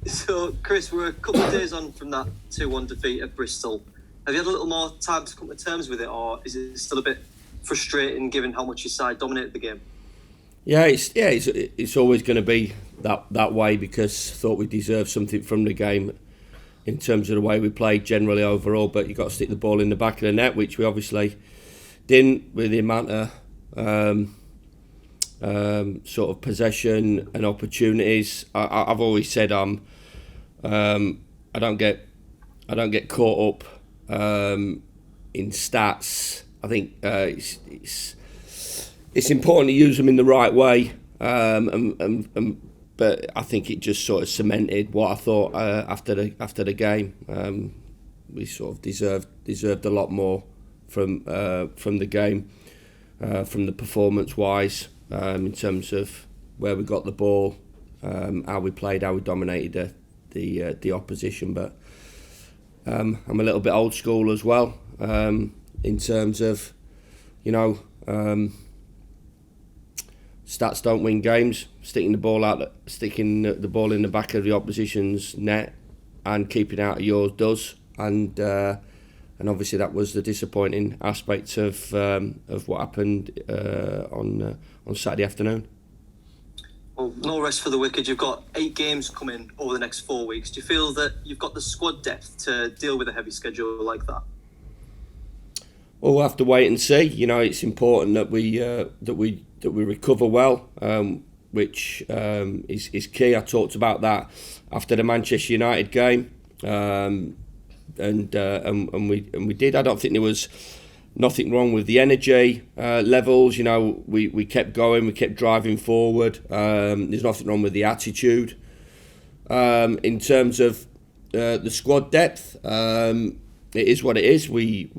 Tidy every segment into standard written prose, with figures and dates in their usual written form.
So, Chris, we're a couple of days on from that 2-1 defeat at Bristol. Have you had a little more time to come to terms with it, or is it still a bit frustrating given how much your side dominated the game? Yeah, it's always going to be that way because I thought we deserved something from the game in terms of the way we played generally overall. But you got to stick the ball in the back of the net, which we obviously didn't with the amount of sort of possession and opportunities. I've always said I don't get caught up in stats. I think it's important to use them in the right way, but I think it just sort of cemented what I thought after the game. We sort of deserved a lot more from the game, from the performance wise, in terms of where we got the ball, how we played, how we dominated the opposition. But I'm a little bit old school as well, in terms of, stats don't win games. Sticking the ball in the back of the opposition's net and keeping out of yours does. And obviously that was the disappointing aspect of what happened on Saturday afternoon. Well, no rest for the wicked. You've got 8 games coming over the next 4 weeks. Do you feel that you've got the squad depth to deal with a heavy schedule like that? Well, we'll have to wait and see. It's important that we recover well, which is key. I talked about that after the Manchester United game, and we did. I don't think there was nothing wrong with the energy levels. We kept going, we kept driving forward. There's nothing wrong with the attitude. In terms of the squad depth, it is what it is. We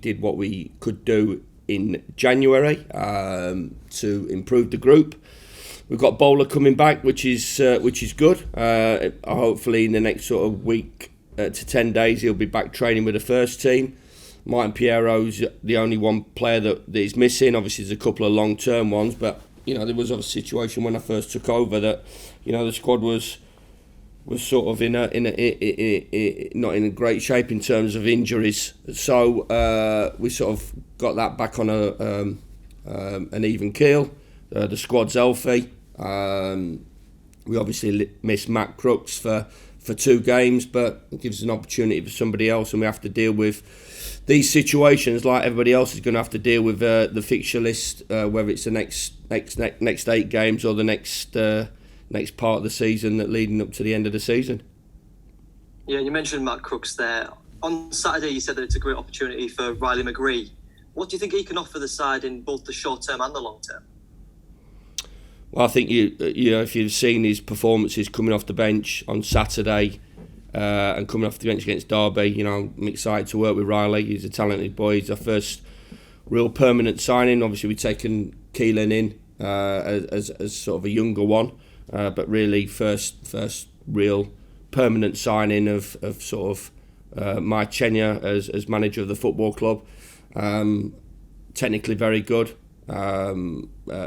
did what we could do in January to improve the group. We've got Boro coming back, which is good. Hopefully in the next sort of week to 10 days he'll be back training with the first team. Martin Piero's the only one player that is missing. Obviously there's a couple of long-term ones, but there was a situation when I first took over that the squad was sort of not in a great shape in terms of injuries. So we sort of got that back on an even keel. The squad's healthy. We obviously missed Matt Crooks for 2 games, but it gives us an opportunity for somebody else, and we have to deal with these situations like everybody else is going to have to deal with the fixture list, whether it's the next 8 games or the next part of the season that leading up to the end of the season. Yeah, you mentioned Matt Crooks there. On Saturday you said that it's a great opportunity for Riley McGree. What do you think he can offer the side in both the short term and the long term? Well, I think if you've seen his performances coming off the bench on Saturday and coming off the bench against Derby, I'm excited to work with Riley. He's a talented boy. He's our first real permanent signing. Obviously, we've taken Keelan in as sort of a younger one, but really first real permanent signing of sort of my tenure as manager of the football club. Technically very good,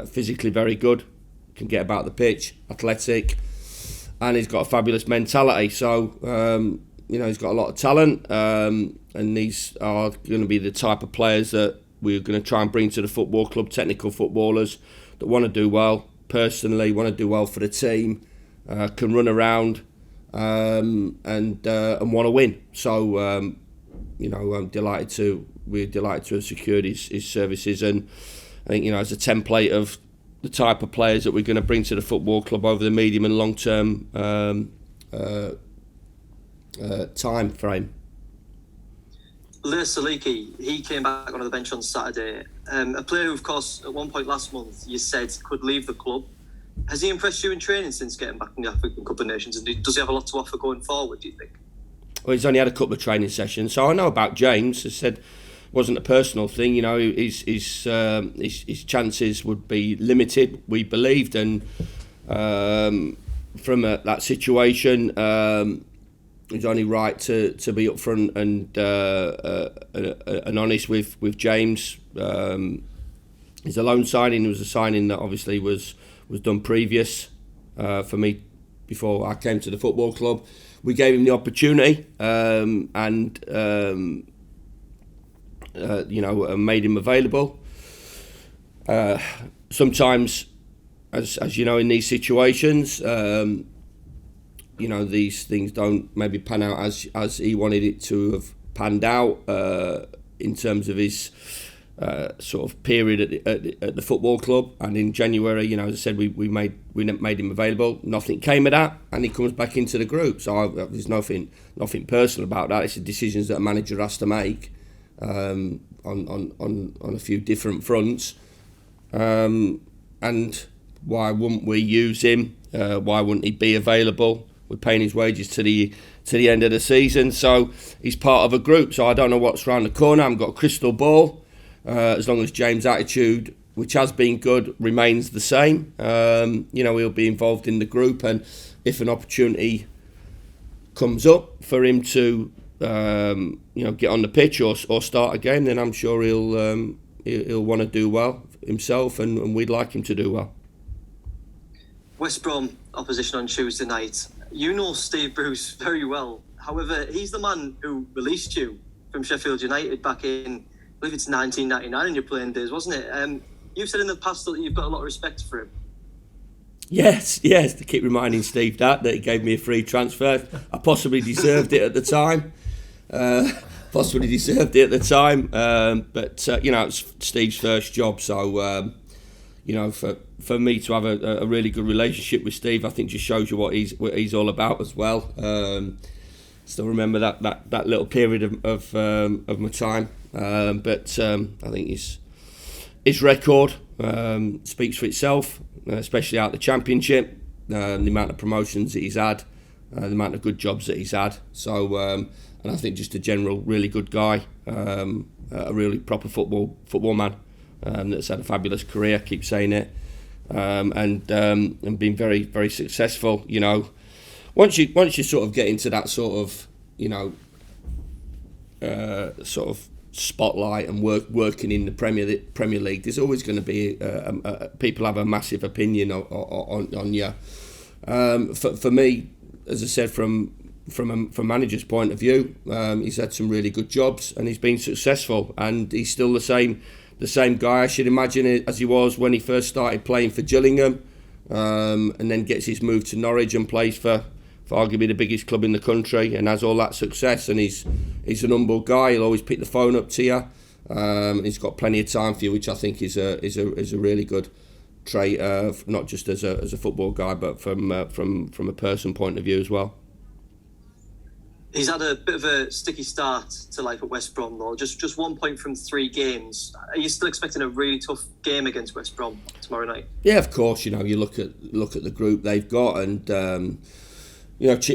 physically very good. Can get about the pitch, athletic, and he's got a fabulous mentality. So he's got a lot of talent, and these are going to be the type of players that we're going to try and bring to the football club. Technical footballers that want to do well personally, want to do well for the team, can run around, and want to win. So we're delighted to have secured his services, and I think as a template of the type of players that we're going to bring to the football club over the medium and long term time frame. Lewis Saliki, he came back onto the bench on Saturday. A player who, of course, at one point last month you said could leave the club. Has he impressed you in training since getting back in the African Cup of Nations? And does he have a lot to offer going forward, do you think? Well, he's only had a couple of training sessions, so I know about James. I said wasn't a personal thing, his chances would be limited, we believed, and from that situation, it's only right to be upfront and honest with James. He's a loan signing. It was a signing that obviously was done previous for me before I came to the football club. We gave him the opportunity made him available. Sometimes, as you know, in these situations, these things don't maybe pan out as he wanted it to have panned out in terms of his sort of period at the football club. And in January, as I said, we made him available. Nothing came of that, and he comes back into the group. So there's nothing personal about that. It's the decisions that a manager has to make on a few different fronts. And why wouldn't we use him? Why wouldn't he be available? We're paying his wages to the end of the season, so he's part of a group. So I don't know what's around the corner. I haven't got a crystal ball. As long as James' attitude, which has been good, remains the same, he'll be involved in the group. And if an opportunity comes up for him to, get on the pitch or start again, then I'm sure he'll want to do well himself, and we'd like him to do well. West Brom opposition on Tuesday night. You know Steve Bruce very well. However, he's the man who released you from Sheffield United back in, I believe it's 1999 in your playing days, wasn't it? You've said in the past that you've got a lot of respect for him. Yes, to keep reminding Steve that he gave me a free transfer. I possibly deserved it at the time. But it's Steve's first job, so for me to have a really good relationship with Steve, I think just shows you what he's all about as well. Still remember that little period of my time, but I think his record speaks for itself, especially out the Championship, the amount of promotions that he's had, the amount of good jobs that he's had. So, and I think just a general really good guy, a really proper football man that's had a fabulous career. Keep saying it, and been very, very successful. Once you sort of get into that sort of spotlight and working in the Premier League, there's always going to be people have a massive opinion on you. For me, as I said, from a manager's point of view, he's had some really good jobs and he's been successful, and he's still the same guy, I should imagine, as he was when he first started playing for Gillingham, and then gets his move to Norwich and plays for arguably the biggest club in the country, and has all that success. And he's an humble guy. He'll always pick the phone up to you. He's got plenty of time for you, which I think is a really good trait, not just as a football guy, but from a person point of view as well. He's had a bit of a sticky start to life at West Brom, though. Just 1 point from 3 games. Are you still expecting a really tough game against West Brom tomorrow night? Yeah, of course. You look at the group they've got, and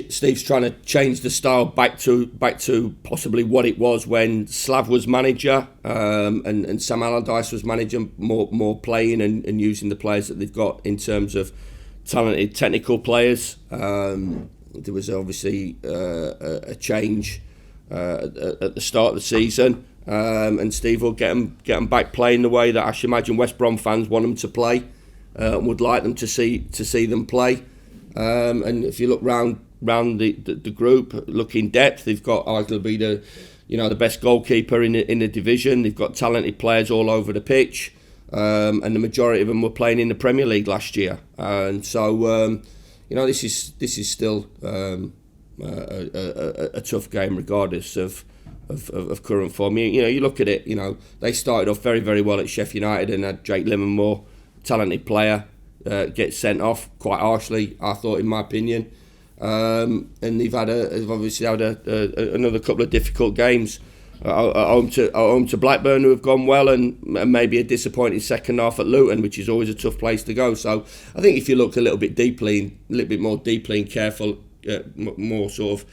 Steve's trying to change the style back to possibly what it was when Slav was manager, and Sam Allardyce was manager. More playing and using the players that they've got in terms of talented technical players. There was obviously a change at the start of the season, and Steve will get them back playing the way that I should imagine West Brom fans want them to play, and would like them to see them play. And if you look round the group, look in depth, they've got arguably the best goalkeeper in the division. They've got talented players all over the pitch, and the majority of them were playing in the Premier League last year, and so. This is still a tough game regardless of current form. You look at it. They started off very, very well at Sheffield United and had Jake Livermore, talented player, get sent off quite harshly, I thought, in my opinion. And they've obviously had another couple of difficult games at home to Blackburn, who have gone well, and maybe a disappointing second half at Luton, which is always a tough place to go. So I think if you look a little bit more deeply and careful, more sort of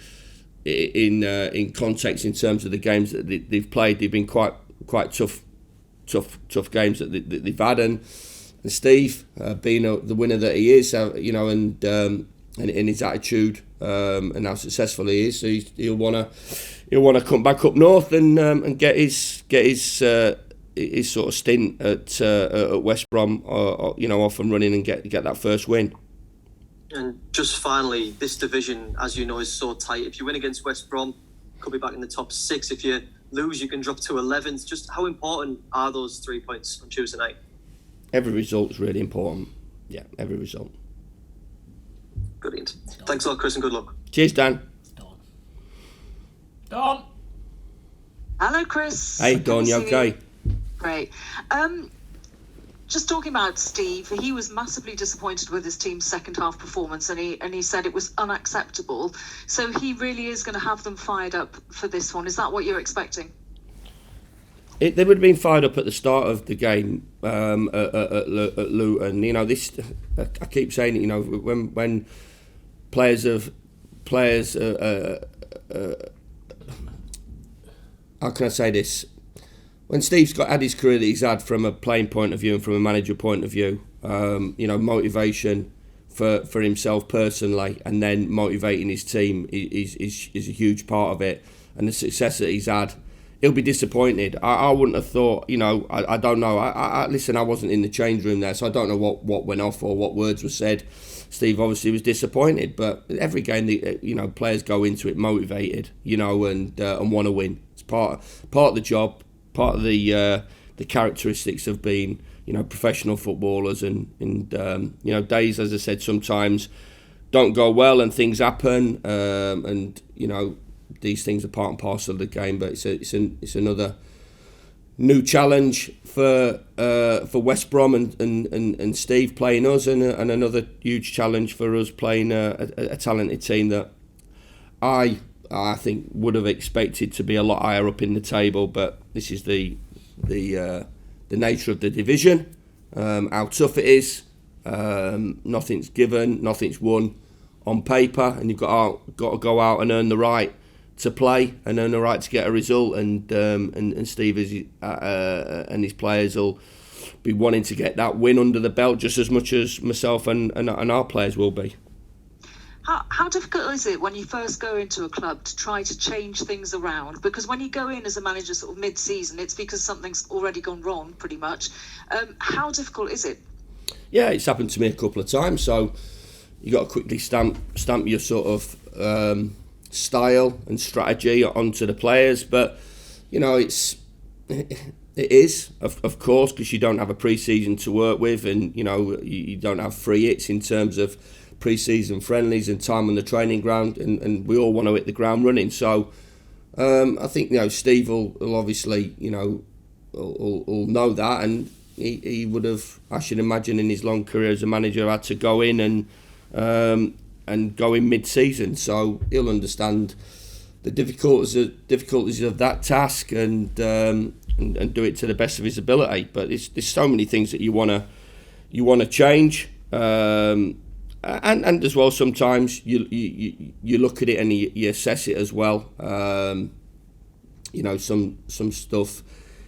in context in terms of the games that they've played, they've been quite tough games that they've had. And Steve, being the winner that he is, and his attitude and how successful he is, so he'll want to come back up north and get his sort of stint at West Brom, off and running and get that first win. And just finally, this division, as you know, is so tight. If you win against West Brom, could be back in the top 6. If you lose, you can drop to 11th. Just how important are those 3 points on Tuesday night? Every result's really important. Yeah, every result. Brilliant. Thanks a lot, Chris, and good luck. Cheers, Dan. Don. Hello, Chris. Hey, Don, you okay? Great. Just talking about Steve, he was massively disappointed with his team's second half performance, and he said it was unacceptable. So he really is going to have them fired up for this one. Is that what you're expecting? They would have been fired up at the start of the game at Luton. You know, this. I keep saying it. You know, when players. How can I say this? When Steve's had his career that he's had from a playing point of view and from a manager point of view, you know, motivation for himself personally, and then motivating his team is a huge part of it. And the success that he's had, he'll be disappointed. I wouldn't have thought, you know, I don't know. Listen, I wasn't in the change room there, so I don't know what went off or what words were said. Steve obviously was disappointed, but every game, you know, players go into it motivated, you know, and want to win. It's part of the job, part of the characteristics of being, you know, professional footballers, and you know, days, as I said, sometimes don't go well and things happen, and you know, these things are part and parcel of the game. But it's another new challenge for West Brom and Steve playing us, and another huge challenge for us playing a talented team that I think would have expected to be a lot higher up in the table. But this is the nature of the division, how tough it is. Nothing's given, nothing's won on paper, and you've got to go out and earn the right to play and earn the right to get a result. And Steve and his players will be wanting to get that win under the belt just as much as myself and our players will be. How difficult is it when you first go into a club to try to change things around? Because when you go in as a manager sort of mid-season, it's because something's already gone wrong, pretty much. How difficult is it? Yeah, it's happened to me a couple of times. So you got to quickly stamp your sort of style and strategy onto the players. But you know, it is of course, because you don't have a pre-season to work with, and you know, you don't have free hits in terms of pre-season friendlies and time on the training ground, and we all want to hit the ground running. So I think, you know, Steve will obviously, you know, will know that, and he would have, I should imagine, in his long career as a manager, had to go in and go in mid-season. So he'll understand the difficulties of that task, and do it to the best of his ability. But there's so many things that you want to change. And as well, sometimes you look at it and you assess it as well. You know, some stuff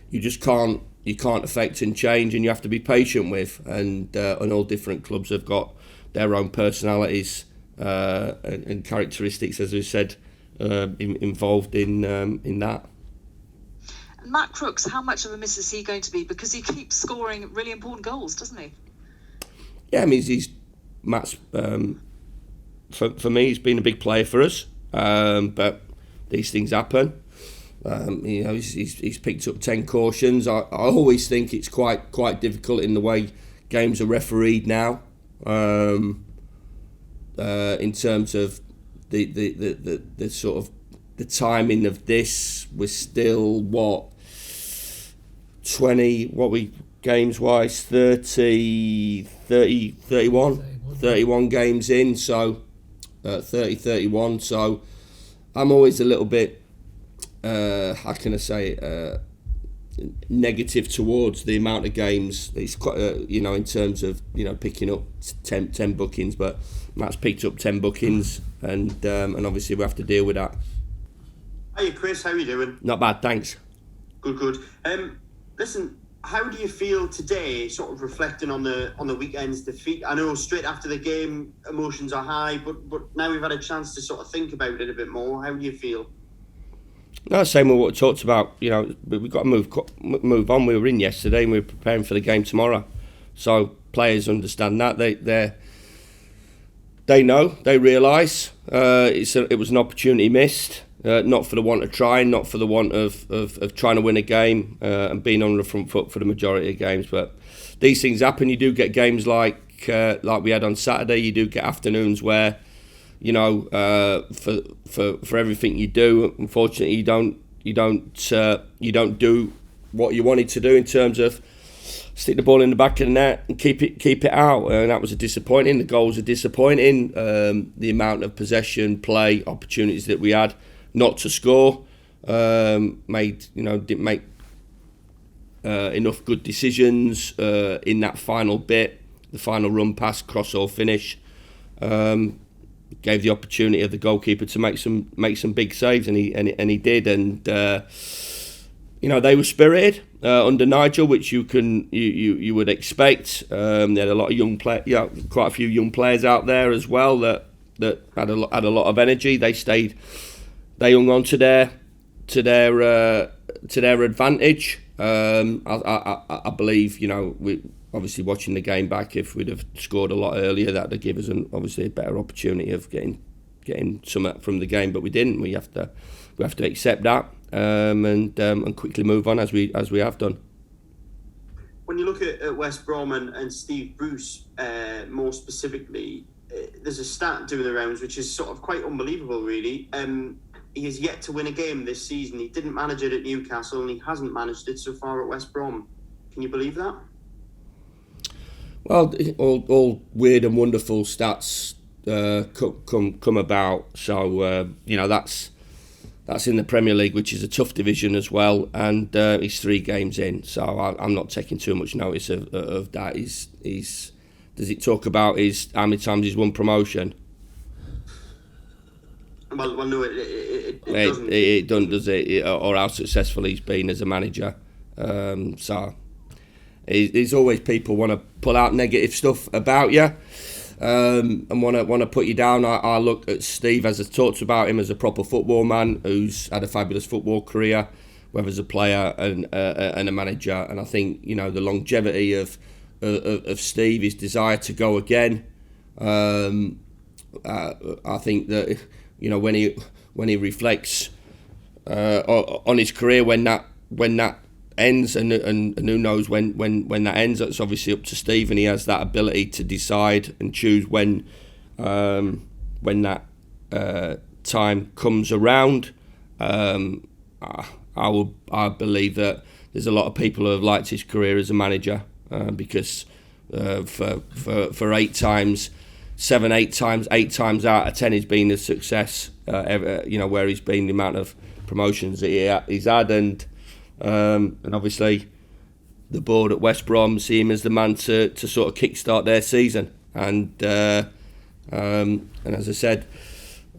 you just can't affect and change, and you have to be patient with. And all different clubs have got their own personalities and characteristics, as we said, involved in that. And Matt Crooks, how much of a miss is he going to be? Because he keeps scoring really important goals, doesn't he? Yeah, I mean, Matt's for me, he's been a big player for us, but these things happen. You know, he's picked up 10 cautions. I always think it's quite difficult in the way games are refereed now, in terms of the sort of the timing of this. We're still 20 games wise, 31 games in, so 31. So I'm always a little bit, how can I say, negative towards the amount of games. It's quite, you know, in terms of, you know, picking up 10 bookings, but Matt's picked up 10 bookings, and obviously we have to deal with that. Hiya Chris, how are you doing? Not bad, thanks. Good. Listen, how do you feel today, sort of reflecting on the weekend's defeat? I know straight after the game, emotions are high, but now we've had a chance to sort of think about it a bit more. How do you feel? No, same with what we talked about. You know, we've got to move on. We were in yesterday, and we're preparing for the game tomorrow. So players understand that. they know, they realise it was an opportunity missed. Not for the want of trying, not for the want of trying to win a game and being on the front foot for the majority of games. But these things happen. You do get games like we had on Saturday. You do get afternoons where, you know, for everything you do, unfortunately, you don't do what you wanted to do in terms of stick the ball in the back of the net and keep it out. And that was disappointing. The goals are disappointing. The amount of possession, play, opportunities that we had not to score, didn't make enough good decisions in that final bit, the final run pass, cross or finish. Gave the opportunity of the goalkeeper to make some big saves, and he did. And they were spirited under Nigel, which you would expect. They had a lot of quite a few young players out there as well that had a lot of energy. They hung on to their advantage. I believe, we obviously watching the game back, if we'd have scored a lot earlier, that would give us obviously a better opportunity of getting something from the game, but we didn't. We have to accept that and quickly move on as we have done. When you look at West Brom and Steve Bruce more specifically, there's a stat doing the rounds which is sort of quite unbelievable, really. He has yet to win a game this season. He didn't manage it at Newcastle, and he hasn't managed it so far at West Brom. Can you believe that? Well, all weird and wonderful stats come about. So that's in the Premier League, which is a tough division as well, and he's 3 games in. So I'm not taking too much notice of that. Does it talk about how many times he's won promotion? Well, no, it doesn't. It doesn't, does it? Or how successful he's been as a manager. So there's always people want to pull out negative stuff about you and want to put you down. I look at Steve, as I talked about him, as a proper football man who's had a fabulous football career, whether as a player and a manager. And I think the longevity of Steve, his desire to go again. I think that when he reflects on his career, when that ends, and who knows when that ends, that's obviously up to Steve, and he has that ability to decide and choose when that time comes around. I believe that there's a lot of people who have liked his career as a manager because for 8 times. 8 times out of 10 he's been a success. Where he's been, the amount of promotions that he's had, and obviously the board at West Brom see him as the man to sort of kickstart their season. And as I said,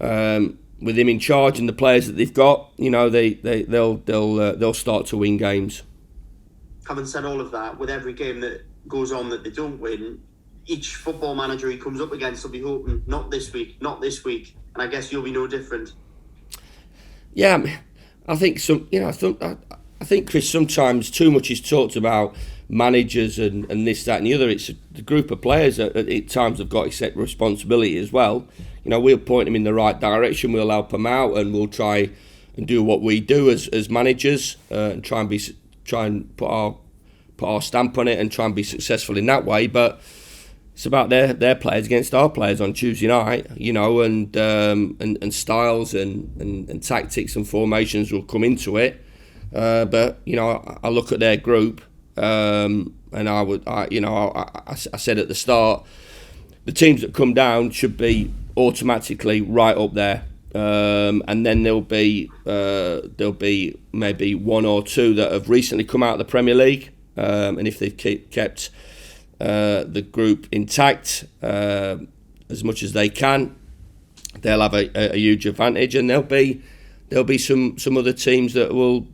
with him in charge and the players that they've got, they'll start to win games. Having said all of that, with every game that goes on that they don't win, each football manager he comes up against will be hoping, not this week, and I guess you'll be no different. Yeah, I think I think, Chris, sometimes too much is talked about managers and this, that, and the other. It's the group of players that at times have got to accept responsibility as well. We'll point them in the right direction. We'll help them out, and we'll try and do what we do as managers and try and put our stamp on it and try and be successful in that way. But it's about their players against our players on Tuesday night, and styles and tactics and formations will come into it. But I look at their group, and I said at the start, the teams that come down should be automatically right up there, and then there'll be maybe 1 or 2 that have recently come out of the Premier League, and if they've kept the group intact as much as they can, they'll have a huge advantage, and there'll be some other teams that will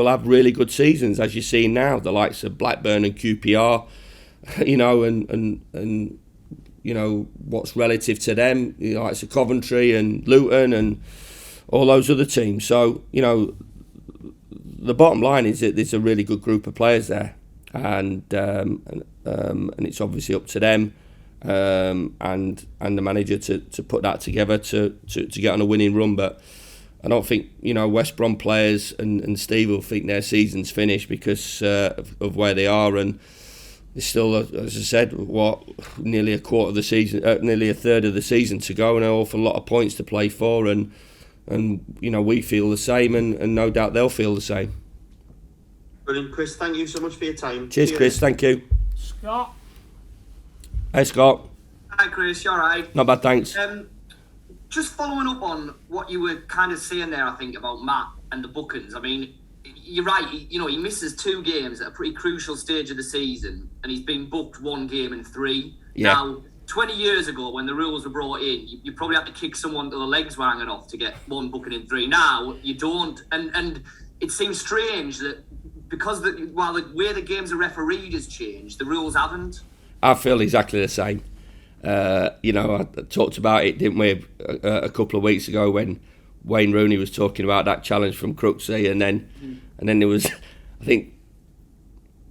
have really good seasons, as you see now, the likes of Blackburn and QPR, and what's relative to them, the likes of Coventry and Luton and all those other teams. So the bottom line is that there's a really good group of players there, and it's obviously up to them and the manager to put that together to get on a winning run. But I don't think West Brom players and Steve will think their season's finished because of where they are, and it's still, as I said, nearly a quarter of the season, nearly a third of the season to go, and an awful lot of points to play for, and we feel the same, and no doubt they'll feel the same. Brilliant, Chris. Thank you so much for your time. Cheers, Chris. Thank you. Scott. Hey, Scott. Hi, Chris. You all right? Not bad, thanks. Just following up on what you were kind of saying there, I think, about Matt and the bookings. I mean, you're right. He misses 2 games at a pretty crucial stage of the season, and he's been booked 1 game in 3. Yeah. Now, 20 years ago, when the rules were brought in, you probably had to kick someone till the legs were hanging off to get 1 booking in 3. Now, you don't. And it seems strange that because while the way the games are refereed has changed, the rules haven't. I feel exactly the same. I talked about it, didn't we, a couple of weeks ago when Wayne Rooney was talking about that challenge from Crooksey, and then there was, I think,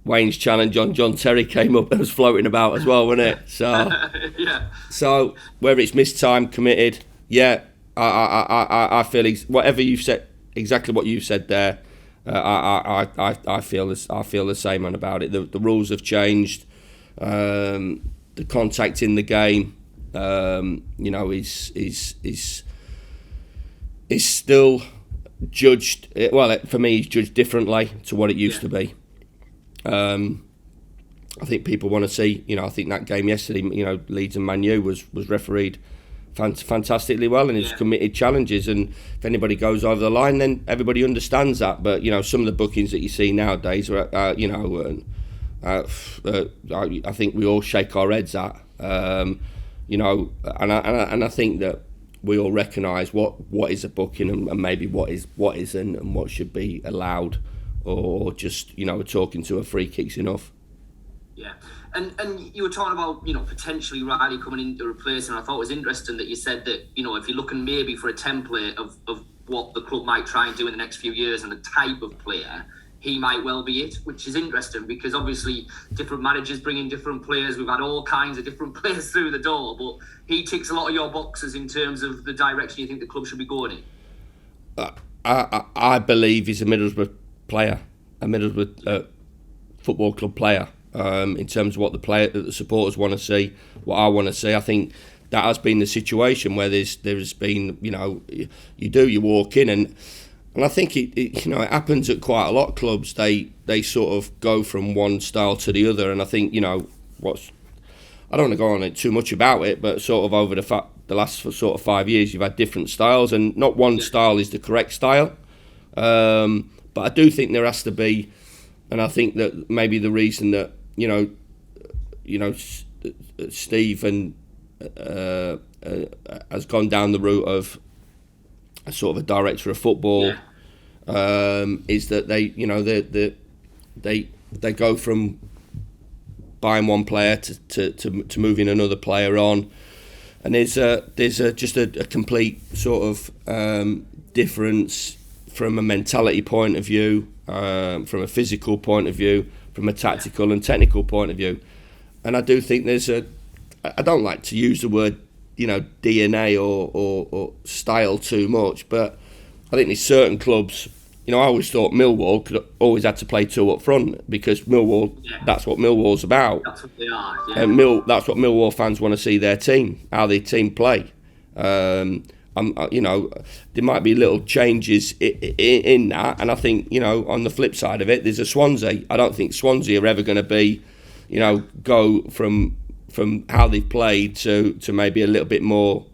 Wayne's challenge on John Terry came up and was floating about as well, wasn't it? So, yeah. So whether it's missed time, committed, yeah, I feel whatever you've said, exactly what you've said there. I feel the same on about it. The rules have changed. The contact in the game, is still judged. Well, for me, it's judged differently to what it used to be. I think people want to see. I think that game yesterday, Leeds and Man U was refereed fantastically well, and it's committed challenges. And if anybody goes over the line, then everybody understands that. But some of the bookings that you see nowadays are, I think we all shake our heads at, and I think that we all recognise what is a booking and maybe what isn't, and what should be allowed, or just talking to a free kick's enough. Yeah, and you were talking about potentially Riley coming in to replace him. I thought it was interesting that you said that if you're looking maybe for a template of what the club might try and do in the next few years and the type of player, he might well be it, which is interesting because obviously different managers bring in different players. We've had all kinds of different players through the door, but he ticks a lot of your boxes in terms of the direction you think the club should be going in. I believe he's a Middlesbrough player, a Middlesbrough football club player. In terms of what the supporters want to see, what I want to see, I think that has been the situation where there's been you walk in and I think it happens at quite a lot of clubs. They sort of go from one style to the other, and I think I don't want to go on it too much about it, but sort of over the last sort of 5 years, you've had different styles, and not one style is the correct style. But I do think there has to be, and I think that maybe the reason that Steve has gone down the route of a sort of a director of football, is that they go from buying one player to moving another player on, and there's just a complete sort of difference from a mentality point of view, from a physical point of view, from a tactical and technical point of view. And I do think I don't like to use the word DNA or style too much, but I think there's certain clubs. I always thought Millwall could always had to play 2 up front because Millwall, that's what Millwall's about. That's what they are. Yeah. And that's what Millwall fans want to see their team, how their team play. There might be little changes in that, and I think on the flip side of it, there's a Swansea. I don't think Swansea are ever going to be, go from how they've played to maybe a little bit more,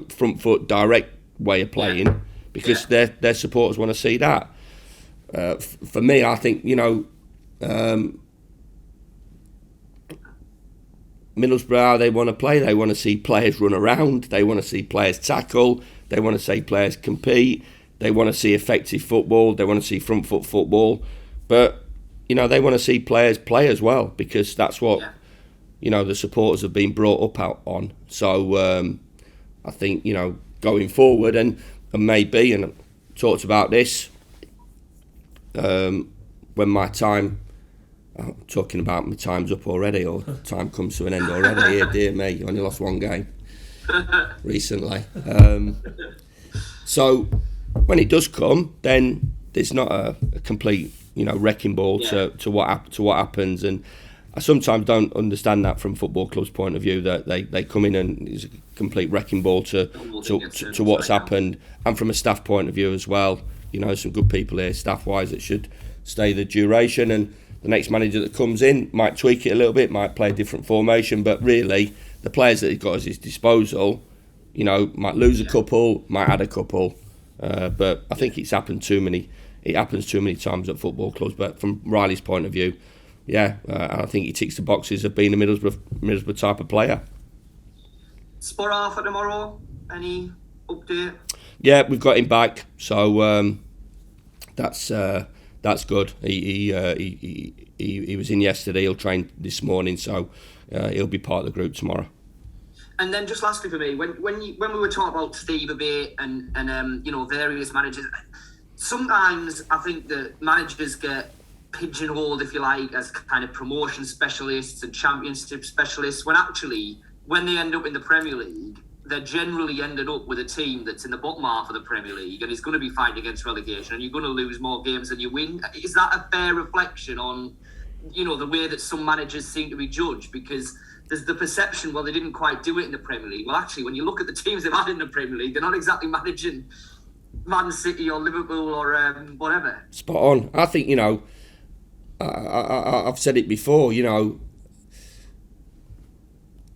front foot direct way of playing, because their supporters want to see that. For me, I think Middlesbrough, how they want to play. They want to see players run around. They want to see players tackle. They want to see players compete. They want to see effective football. They want to see front foot football. But they want to see players play as well, because that's what the supporters have been brought up out on. So I think going forward and maybe, and I talked about this when my time I'm talking about my time's up already, or time comes to an end already. Here, dear me, only lost one game recently. So when it does come, then there's not a complete, wrecking ball to what happens. And I sometimes don't understand that from football clubs' point of view, that they come in and it's a complete wrecking ball to what's happened. And from a staff point of view as well, some good people here, staff-wise, that should stay the duration. And the next manager that comes in might tweak it a little bit, might play a different formation, but really the players that he's got at his disposal, might lose a couple, might add a couple. But I think it happens too many times at football clubs. But from Riley's point of view, I think he ticks the boxes of being a Middlesbrough type of player. Spora for tomorrow, any update? Yeah, we've got him back, so that's good. He was in yesterday. He'll train this morning, so he'll be part of the group tomorrow. And then just lastly for me, when we were talking about Steve a bit and various managers, sometimes I think that managers get pigeonholed, if you like, as kind of promotion specialists and championship specialists, when they end up in the Premier League, they're generally ended up with a team that's in the bottom half of the Premier League and is going to be fighting against relegation, and you're going to lose more games than you win. Is that a fair reflection on, the way that some managers seem to be judged? Because there's the perception, well, they didn't quite do it in the Premier League. Well, actually, when you look at the teams they've had in the Premier League, they're not exactly managing Man City or Liverpool or whatever. Spot on. I think, I've said it before,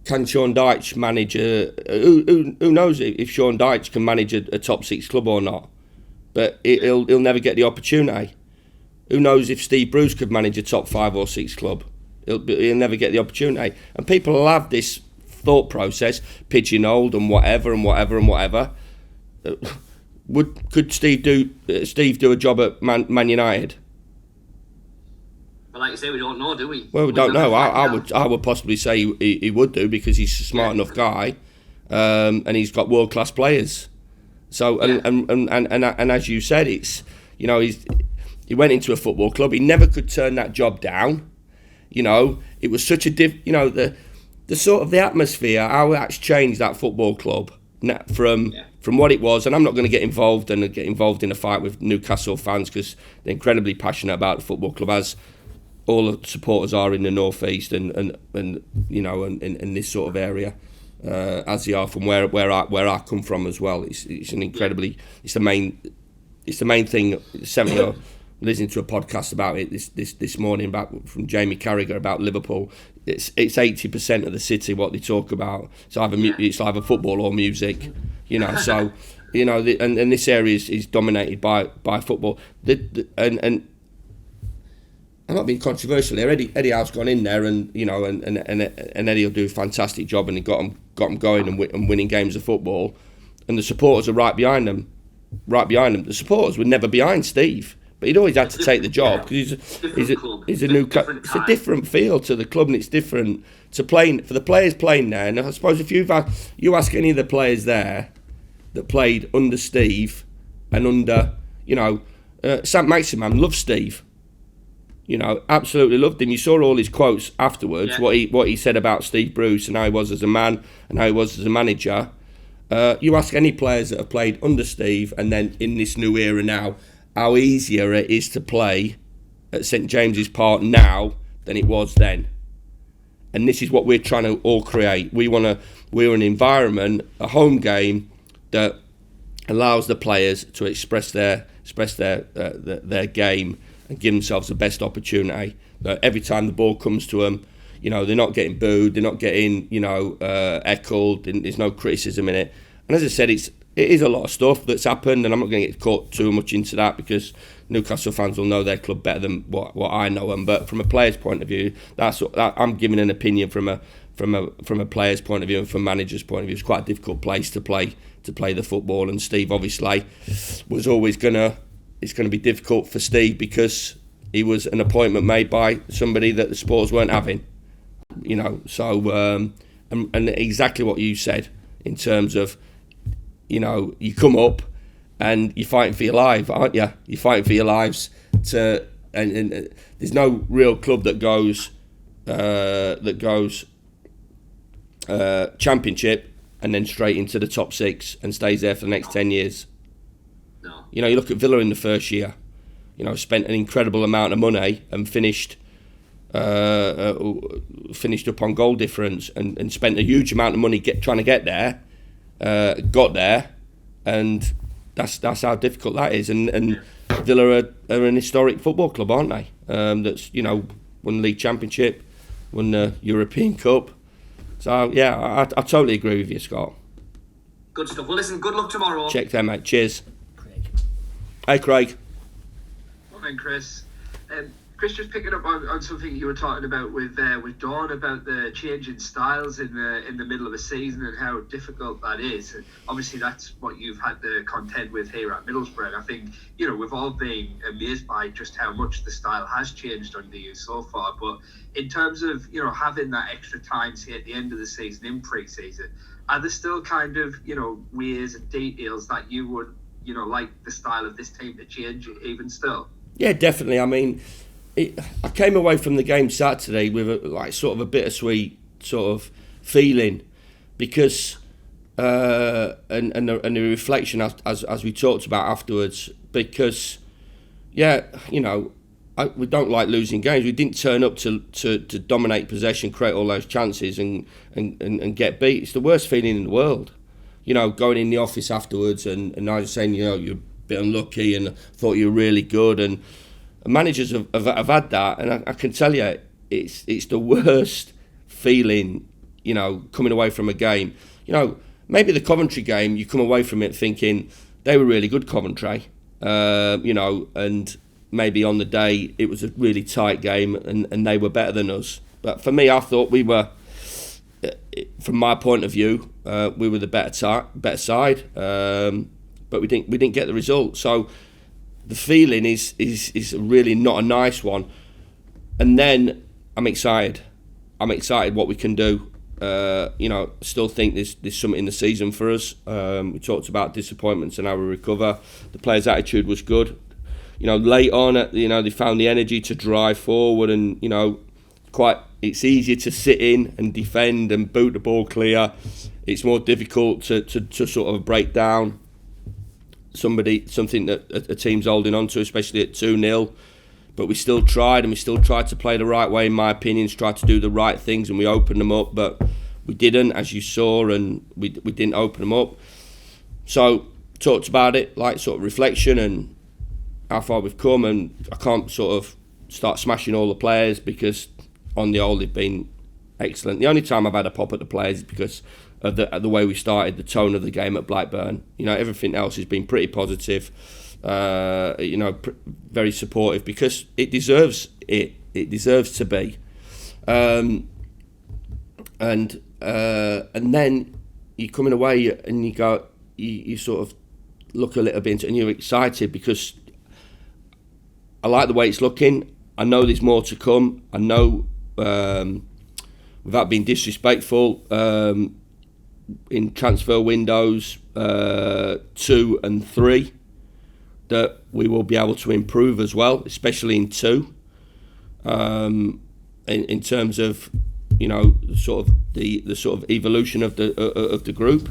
can Sean Dyche manage who knows if Sean Dyche can manage a top six club or not? But he'll never get the opportunity. Who knows if Steve Bruce could manage a top 5 or 6 club? He'll never get the opportunity. And people will have this thought process, pigeonholed and whatever. Could Steve do a job at Man United? But like you say, we don't know, do we? Well, we don't know. I would possibly say he would do, because he's a smart enough guy, and he's got world class players. So and as you said, it's he went into a football club. He never could turn that job down. It was such a the sort of the atmosphere, how that's changed that football club from what it was. And I'm not going to get involved in a fight with Newcastle fans, because they're incredibly passionate about the football club, as all the supporters are in the North East and in this sort of area, as they are from where I come from as well. It's the main thing. Listening to a podcast about it this morning from Jamie Carragher about Liverpool. It's 80% of the city what they talk about. It's either football or music, So and this area is dominated by football. And I'm not being controversial here. Eddie Howe's gone in there, and Eddie will do a fantastic job, and he got them going and winning games of football, and the supporters are right behind them. The supporters were never behind Steve, but he'd always had to take the job, because he's a new club. It's a different feel to the club, and it's different to playing for the players playing there. And I suppose if you ask any of the players there that played under Steve and under Sam Maximan, loved Steve. Absolutely loved him. You saw all his quotes afterwards, what he said about Steve Bruce and how he was as a man and how he was as a manager. You ask any players that have played under Steve and then in this new era now, how easier it is to play at St James's Park now than it was then. And this is what we're trying to all create. We're an environment, a home game that allows the players to express their game and give themselves the best opportunity. Every time the ball comes to them, they're not getting booed, they're not getting, heckled, there's no criticism in it. And as I said, it is a lot of stuff that's happened, and I'm not going to get caught too much into that, because Newcastle fans will know their club better than what I know them. But from a player's point of view, I'm giving an opinion from a player's point of view and from a manager's point of view. It's quite a difficult place to play the football, and Steve obviously was always it's going to be difficult for Steve, because he was an appointment made by somebody that the supporters weren't having. So and exactly what you said in terms of, you come up and you're fighting for your life, aren't you? You're fighting for your lives to and there's no real club that goes Championship and then straight into the top 6 and stays there for the next 10 years. No. You know, you look at Villa in the first year. You know, spent an incredible amount of money and finished up on goal difference and spent a huge amount of money trying to get there. Got there, and that's how difficult that is. And Villa are an historic football club, aren't they? That's, you know, won the League Championship, won the European Cup. So yeah, I totally agree with you, Scott. Good stuff. Well, listen, good luck tomorrow. Check there, mate. Cheers. Craig. Hey, Craig. Morning, Chris. Chris, just picking up on something you were talking about with Dawn about the change in styles in the middle of a season and how difficult that is. And obviously, that's what you've had to contend with here at Middlesbrough. And I think, you know, we've all been amazed by just how much the style has changed under you so far. But in terms of, you know, having that extra time, say, at the end of the season in pre-season, are there still kind of, you know, ways and details that you would, you know, like the style of this team to change even still? Yeah, definitely. I mean, I came away from the game Saturday with a bittersweet sort of feeling, because and the reflection as we talked about afterwards, because yeah, you know, we don't like losing games. We didn't turn up to dominate possession, create all those chances and get beat. It's the worst feeling in the world. You know, going in the office afterwards and I was saying, you know, you're a bit unlucky and thought you were really good, and managers have had that, and I can tell you it's the worst feeling, you know, coming away from a game. You know, maybe the Coventry game, you come away from it thinking they were really good, Coventry, you know, and maybe on the day it was a really tight game and they were better than us. But for me, I thought we were, from my point of view, we were the better side, but we didn't get the result. So the feeling is really not a nice one. And then I'm excited what we can do. You know, still think there's something in the season for us. We talked about disappointments and how we recover. The players' attitude was good. You know, late on, you know, they found the energy to drive forward, and you know, it's easier to sit in and defend and boot the ball clear. It's more difficult to sort of break down something that a team's holding on to, especially at 2-0. But we still tried, and we still tried to play the right way, in my opinion, tried to do the right things, and we opened them up, but we didn't, as you saw, and we didn't open them up. So talked about it, like sort of reflection and how far we've come, and I can't sort of start smashing all the players because on the whole they've been excellent. The only time I've had a pop at the players is because of the way we started, the tone of the game at Blackburn. You know, everything else has been pretty positive. You know, very supportive, because it deserves it. It deserves to be. And then you're coming away and you go, you sort of look a little bit into it and you're excited, because I like the way it's looking. I know there's more to come. I know, without being disrespectful, in transfer windows 2 and 3, that we will be able to improve as well, especially in 2, in terms of, you know, sort of the sort of evolution of the group.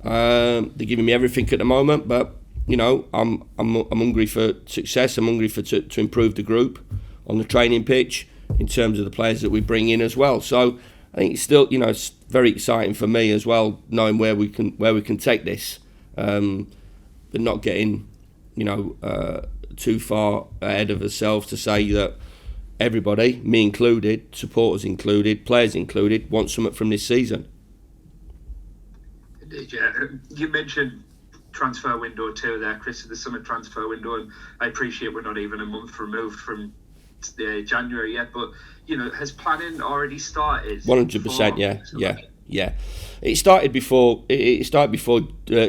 They're giving me everything at the moment, but you know, I'm hungry for success. I'm hungry to improve the group on the training pitch in terms of the players that we bring in as well. So I think it's still, you know, it's very exciting for me as well, knowing where we can take this, but not getting, you know, too far ahead of ourselves to say that everybody, me included, supporters included, players included, want something from this season. Indeed, yeah. You mentioned transfer window too there, Chris, the summer transfer window, and I appreciate we're not even a month removed from January yet, but you know, has planning already started? 100%, yeah. It started before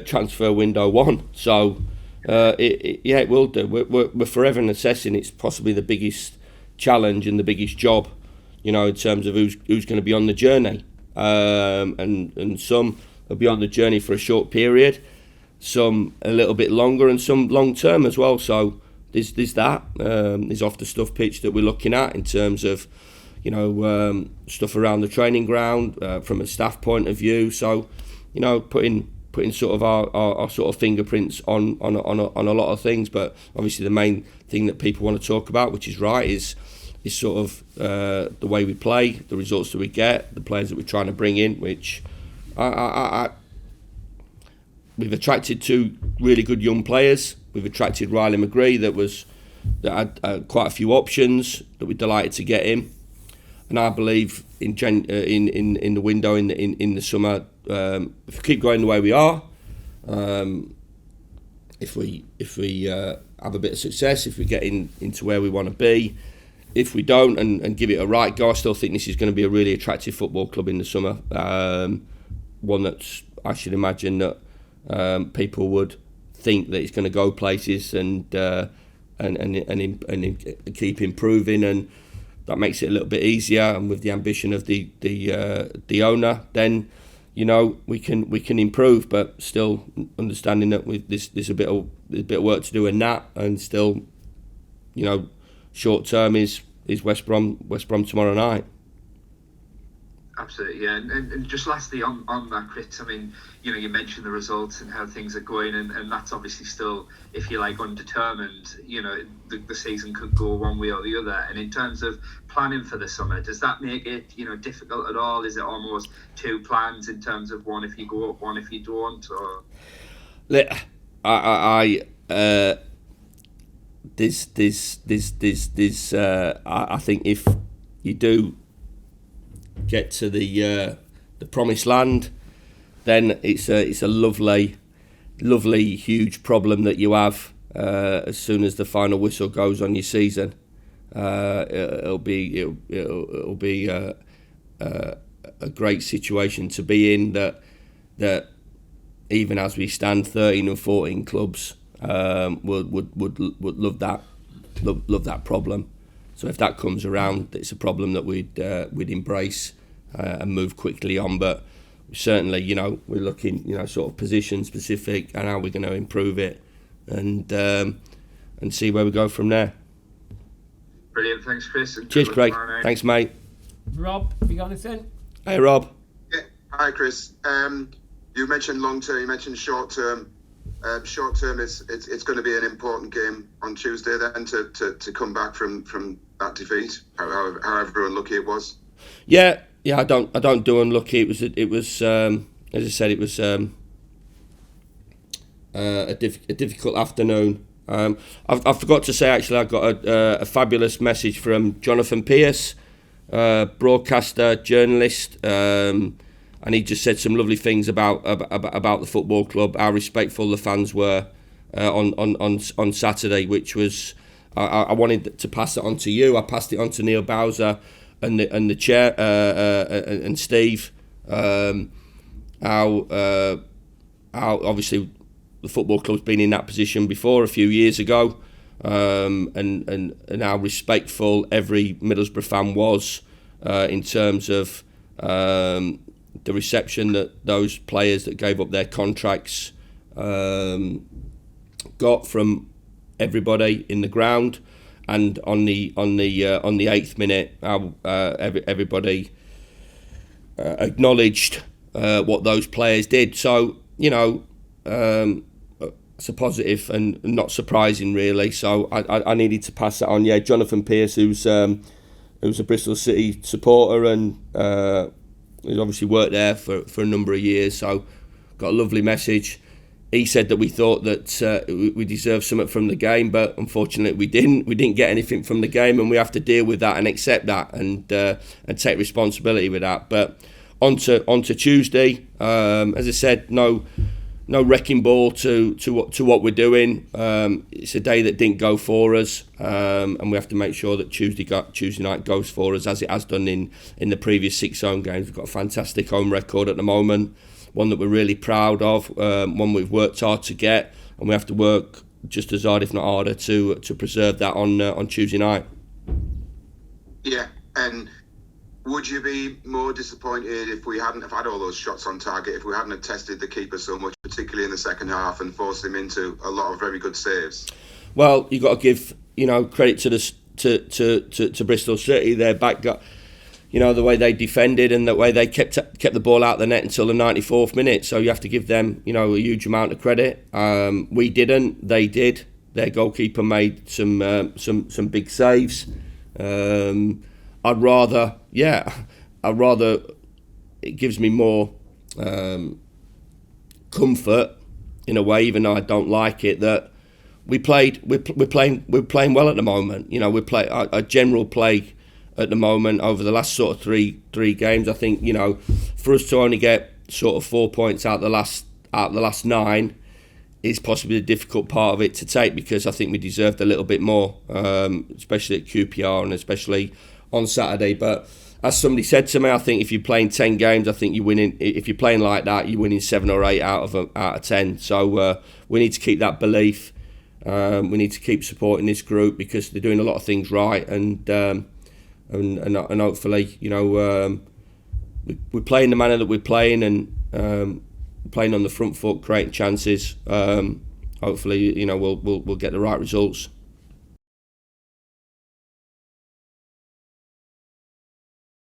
transfer window 1, so it will do. We're forever assessing. It's possibly the biggest challenge and the biggest job, you know, in terms of who's going to be on the journey, and some will be on the journey for a short period, some a little bit longer, and some long term as well. So there's that. There's off the stuff pitch that we're looking at in terms of, stuff around the training ground from a staff point of view. So, putting sort of our sort of fingerprints on a lot of things. But obviously the main thing that people want to talk about, which is right, is sort of the way we play, the results that we get, the players that we're trying to bring in, which we've attracted 2 really good young players. We've attracted Riley McGree that had quite a few options that we're delighted to get him. And I believe in the window in the summer, if we keep going the way we are, if we have a bit of success, if we get into where we want to be, if we don't and give it a right go, I still think this is going to be a really attractive football club in the summer. One that's, I should imagine that people would think that it's going to go places and keep improving, and that makes it a little bit easier. And with the ambition of the owner, then we can improve, but still understanding that with there's a bit of work to do in that, and still, short term is West Brom tomorrow night. Absolutely, yeah. And just lastly on that, Chris, I mean, you mentioned the results and how things are going, and that's obviously still, if you like, undetermined. The season could go one way or the other. And in terms of planning for the summer, does that make it, difficult at all? Is it almost 2 plans in terms of one if you go up, one if you don't? Or I think if you do get to the promised land, then it's a lovely huge problem that you have as soon as the final whistle goes on your season. It'll be a great situation to be in, that even as we stand 13 and 14 clubs would love that problem. So if that comes around, it's a problem that we'd embrace and move quickly on. But certainly, we're looking, sort of position specific and how we're going to improve it, and see where we go from there. Brilliant, thanks, Chris. Cheers, Craig. Thanks, mate. Rob, have you got anything? Hey, Rob. Yeah. Hi, Chris. You mentioned long term. You mentioned short term. Short term is it's going to be an important game on Tuesday then to come back from that defeat, however unlucky it was. Yeah. I don't do unlucky. It was as I said, it was a difficult afternoon. I forgot to say, actually, I got a fabulous message from Jonathan Pearce, broadcaster, journalist. And he just said some lovely things about the football club, how respectful the fans were on Saturday, which was, I wanted to pass it on to you. I passed it on to Neil Bowser and the chair and Steve. How obviously the football club's been in that position before a few years ago, and how respectful every Middlesbrough fan was in terms of the reception that those players that gave up their contracts got from everybody in the ground, and on the 8th minute, everybody acknowledged what those players did. So it's a positive and not surprising, really. So I needed to pass that on. Yeah, Jonathan Pearce, who's a Bristol City supporter and he's obviously worked there for a number of years, so got a lovely message. He said that we thought that we deserved something from the game, but unfortunately we didn't. We didn't get anything from the game, and we have to deal with that and accept that and take responsibility with that. But on to Tuesday, as I said, no wrecking ball to what we're doing. It's a day that didn't go for us, and we have to make sure that Tuesday night goes for us, as it has done in the previous 6 home games. We've got a fantastic home record at the moment, one that we're really proud of, one we've worked hard to get, and we have to work just as hard, if not harder, to preserve that on Tuesday night. Yeah, and would you be more disappointed if we hadn't have had all those shots on target, if we hadn't have tested the keeper so much, particularly in the second half, and forced him into a lot of very good saves? Well, you got to give credit to Bristol City. Their back got the way they defended and the way they kept the ball out the net until the 94th minute. So you have to give them a huge amount of credit. We didn't. They did. Their goalkeeper made some big saves. I'd rather it gives me more comfort in a way, even though I don't like it, that we're playing well at the moment. We play a general play at the moment over the last sort of three games. I think for us to only get sort of 4 points out the last 9 is possibly the difficult part of it to take, because I think we deserved a little bit more, especially at QPR and especially on Saturday. But as somebody said to me, I think if you're playing 10 games, I think you're winning. If you're playing like that, you're winning 7 or 8 out of 10. So we need to keep that belief. We need to keep supporting this group because they're doing a lot of things right, and hopefully, we're playing the manner that we're playing, and playing on the front foot, creating chances. Hopefully, we'll get the right results.